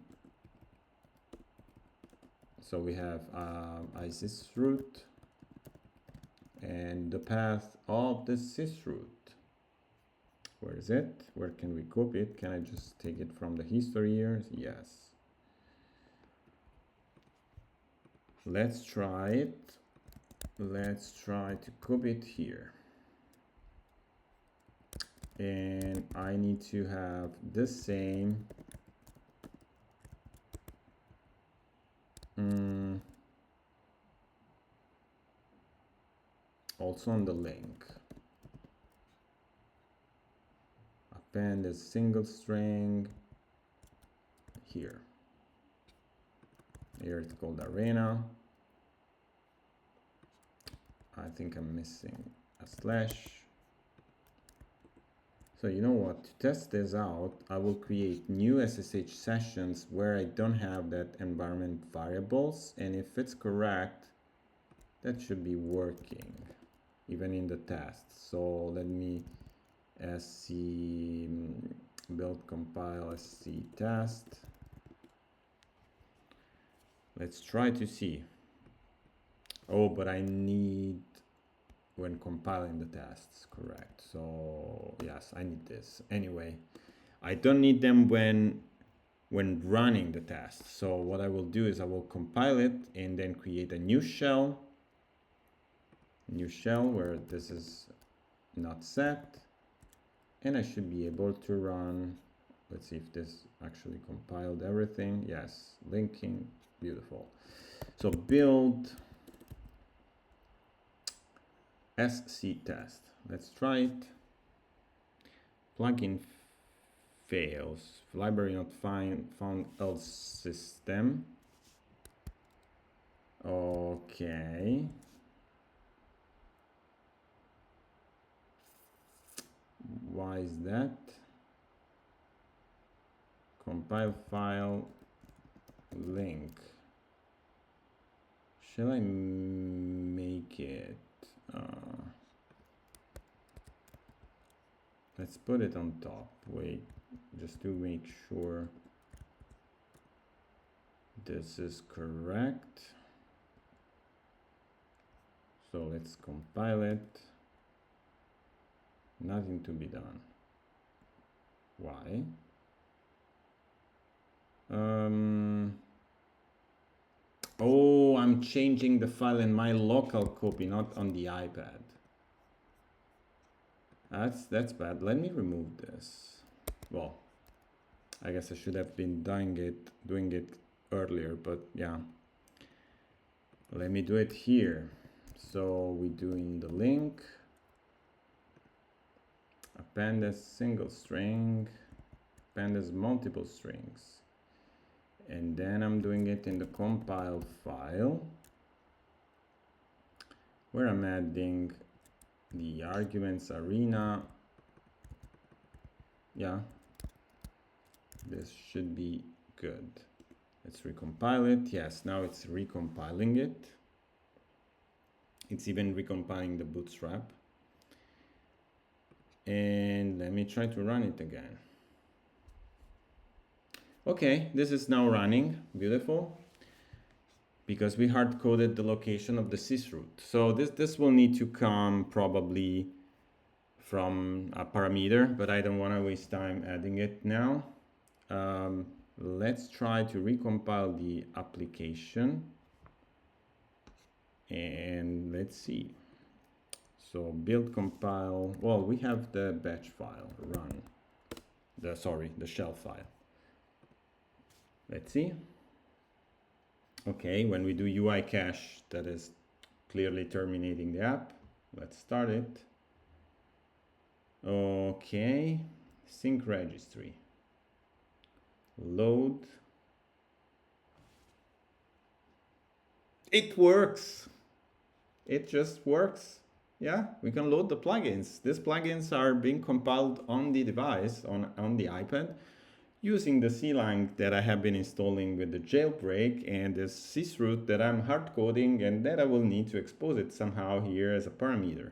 we have isysroot and the path of the sysroot. Where is it? Where can we copy it? Can I just take it from the history here? Yes. Let's try it. Let's try to copy it here. and I need to have the same also on the link. Append a single string here. Here it's called arena. I think I'm missing a slash. So you know what, to test this out, I will create new SSH sessions where I don't have that environment variables, and if it's correct, that should be working, even in the test. So let me sc build compile SCTest. Let's try to see. Oh, but I need when compiling the tests, correct. So yes, I need this. Anyway, I don't need them when running the test. So what I will do is I will compile it and then create a new shell where this is not set, and I should be able to run. Let's see if this actually compiled everything. Yes, linking, beautiful. So build SCTest. Let's try it. Plugin fails. Library not found else system. Okay. Why is that? Compile file link. Shall I make it? Let's put it on top. Wait, just to make sure this is correct. So let's compile it. Nothing to be done. Why? Oh, I'm changing the file in my local copy, not on the iPad. That's bad. Let me remove this. Well, I guess I should have been doing it earlier, but yeah. Let me do it here. So we do in the link, append as single string, append as multiple strings, and then I'm doing it in the compile file where I'm adding the arguments arena. Yeah, this should be good. Let's recompile it. Yes, now it's recompiling it. It's even recompiling the bootstrap. And let me try to run it again. Okay, this is now running. Beautiful. Because we hard coded the location of the sysroot. So this will need to come probably from a parameter, but I don't want to waste time adding it now. Let's try to recompile the application and let's see. So build compile, well, we have the batch file run, the shell file. Let's see. Okay, when we do UI cache, that is clearly terminating the app. Let's start it. Okay, sync registry. Load. It works. It just works. Yeah, we can load the plugins. These plugins are being compiled on the device, on the iPad, using the CLang that I have been installing with the jailbreak and the sysroot that I'm hard coding, and that I will need to expose it somehow here as a parameter.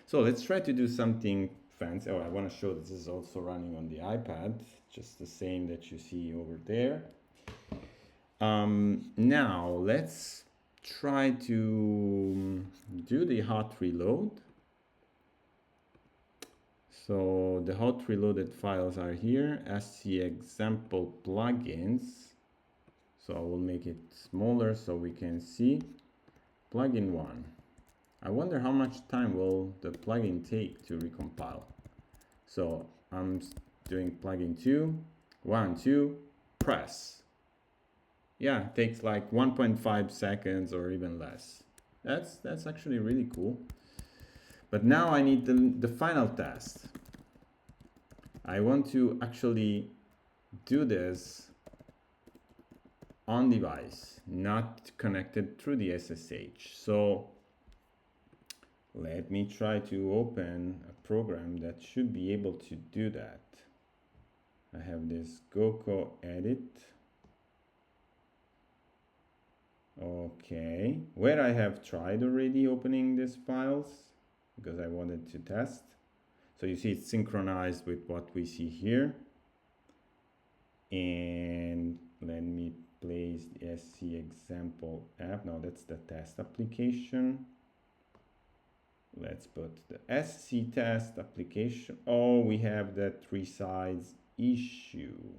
So let's try to do something fancy. Oh, I want to show this is also running on the iPad, just the same that you see over there. Now let's try to do the hot reload. So the hot reloaded files are here, SCExample plugins. So I will make it smaller so we can see. Plugin 1. I wonder how much time will the plugin take to recompile. So I'm doing plugin 2, 1, 2, press. Yeah, it takes like 1.5 seconds or even less. That's actually really cool. But now I need the final test. I want to actually do this on device, not connected through the SSH. So let me try to open a program that should be able to do that. I have this GoCo edit. Okay, where I have tried already opening these files because I wanted to test. So you see it's synchronized with what we see here. And let me place the SCExample app. Now that's the test application. Let's put the SCTest application. Oh, we have that resize issue.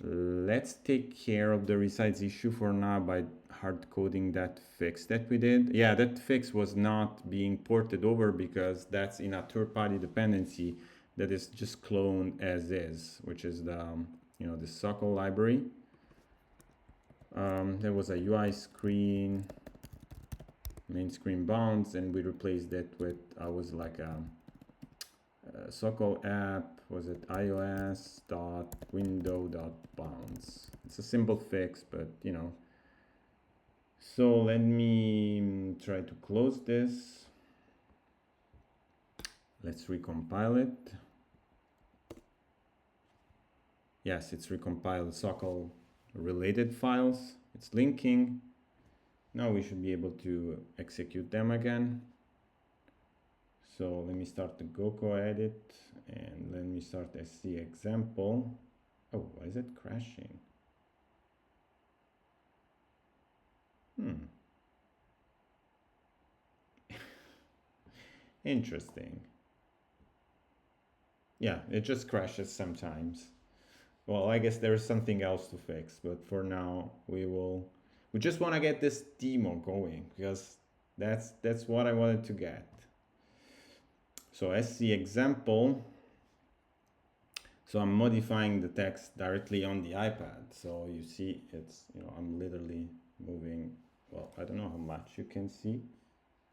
Let's take care of the resize issue for now by hard coding that fix that we did. Yeah, that fix was not being ported over because that's in a third-party dependency that is just cloned as is, which is the the SCExample library. There was a UI screen, main screen bounds, and we replaced that with like a SCExample app. Was it iOS.window.bounds? It's a simple fix, but So let me try to close this. Let's recompile it. Yes, it's recompiled SCExample related files. It's linking. Now we should be able to execute them again. So let me start the GoCo edit and let me start SCExample. Oh, why is it crashing? Interesting. Yeah, it just crashes sometimes. Well, I guess there's something else to fix, but for now we just want to get this demo going because that's what I wanted to get. So SCExample. So I'm modifying the text directly on the iPad. So you see it's, I'm literally moving, well, I don't know how much you can see,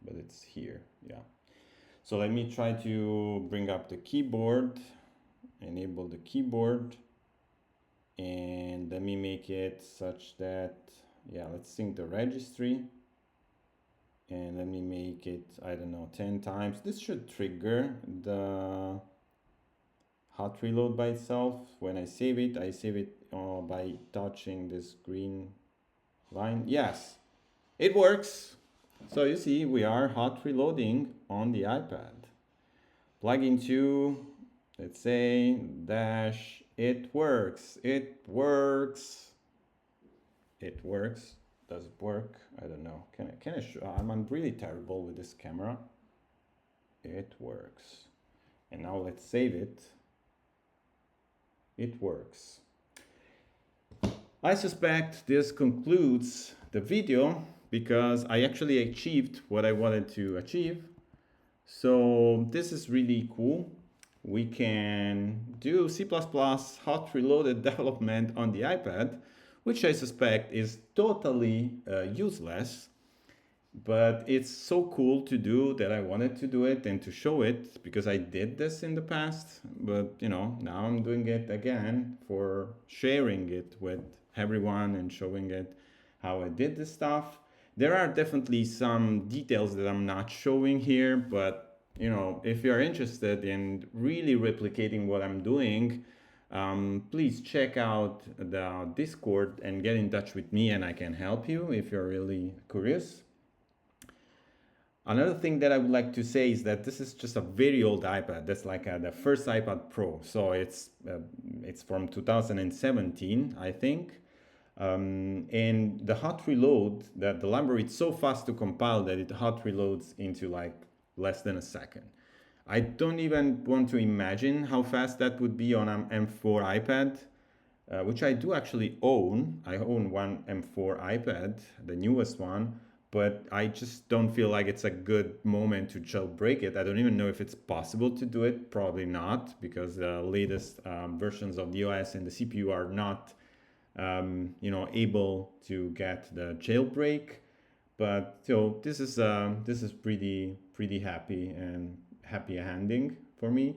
but it's here, yeah. So let me try to bring up the keyboard, enable the keyboard, and let me make it such that, yeah, let's sync the registry. And let me make it, I don't know, 10 times. This should trigger the hot reload by itself. When I save it by touching this green line. Yes, it works. So you see, we are hot reloading on the iPad. Plugin 2, let's say, dash, it works. It works. It works. Does it work? I don't know. Can I show? I'm really terrible with this camera. It works. And now let's save it. It works. I suspect this concludes the video because I actually achieved what I wanted to achieve. So this is really cool. We can do C++ hot reloaded development on the iPad, which I suspect is totally useless, but it's so cool to do that I wanted to do it and to show it because I did this in the past, but now I'm doing it again for sharing it with everyone and showing it how I did this stuff. There are definitely some details that I'm not showing here, but if you're interested in really replicating what I'm doing, please check out the Discord and get in touch with me and I can help you if you're really curious. Another thing that I would like to say is that this is just a very old iPad. That's like the first iPad Pro. So it's from 2017, I think. And the hot reload, the library, it's so fast to compile that it hot reloads into like less than a second. I don't even want to imagine how fast that would be on an M4 iPad, which I do actually own. I own one M4 iPad, the newest one, but I just don't feel like it's a good moment to jailbreak it. I don't even know if it's possible to do it. Probably not, because the latest versions of the OS and the CPU are not, able to get the jailbreak. But so this is pretty happy ending for me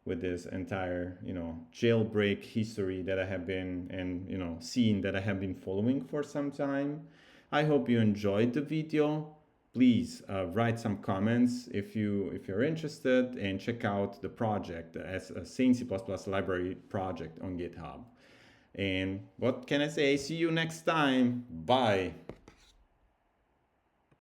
with this entire jailbreak history that I have been and scene that I have been following for some time. I hope you enjoyed the video. Please write some comments if you're interested, and check out the project as a Sane C++ library project on GitHub. And what can I say? See you next time. Bye.